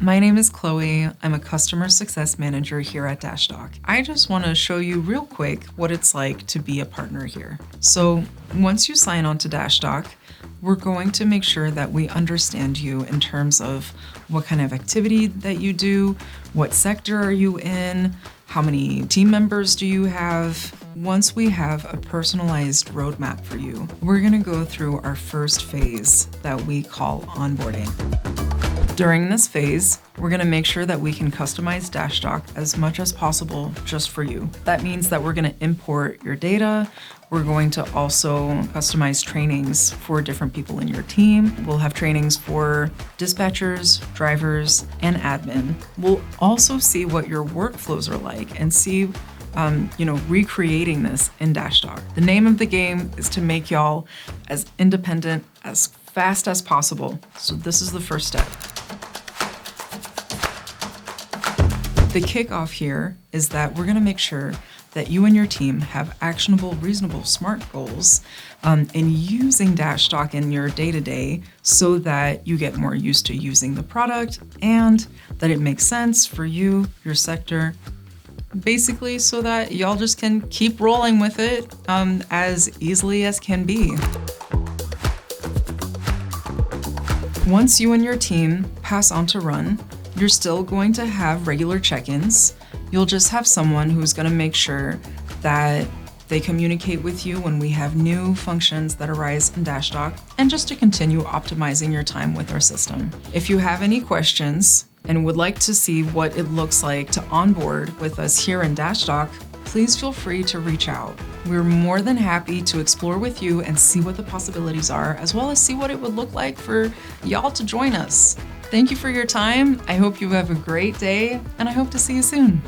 My name is Chloe. I'm a customer success manager here at Dashdoc. I just want to show you real quick what it's like to be a partner here. So once you sign on to Dashdoc, we're going to make sure that we understand you in terms of what kind of activity that you do, what sector are you in, how many team members do you have. Once we have a personalized roadmap for you, we're going to go through our first phase that we call onboarding. During this phase, we're going to make sure that we can customize Dashdoc as much as possible just for you. That means that we're going to import your data. We're going to also customize trainings for different people in your team. We'll have trainings for dispatchers, drivers, and admin. We'll also see what your workflows are like and see recreating this in Dashdoc. The name of the game is to make y'all as independent as fast as possible. So this is the first step. The kickoff here is that we're going to make sure that you and your team have actionable, reasonable, smart goals in using Dashdoc in your day-to-day so that you get more used to using the product and that it makes sense for you, your sector, basically so that y'all just can keep rolling with it as easily as can be. Once you and your team pass on to run, you're still going to have regular check-ins. You'll just have someone who's going to make sure that they communicate with you when we have new functions that arise in Dashdoc, and just to continue optimizing your time with our system. If you have any questions and would like to see what it looks like to onboard with us here in Dashdoc, please feel free to reach out. We're more than happy to explore with you and see what the possibilities are, as well as see what it would look like for y'all to join us. Thank you for your time. I hope you have a great day, and I hope to see you soon.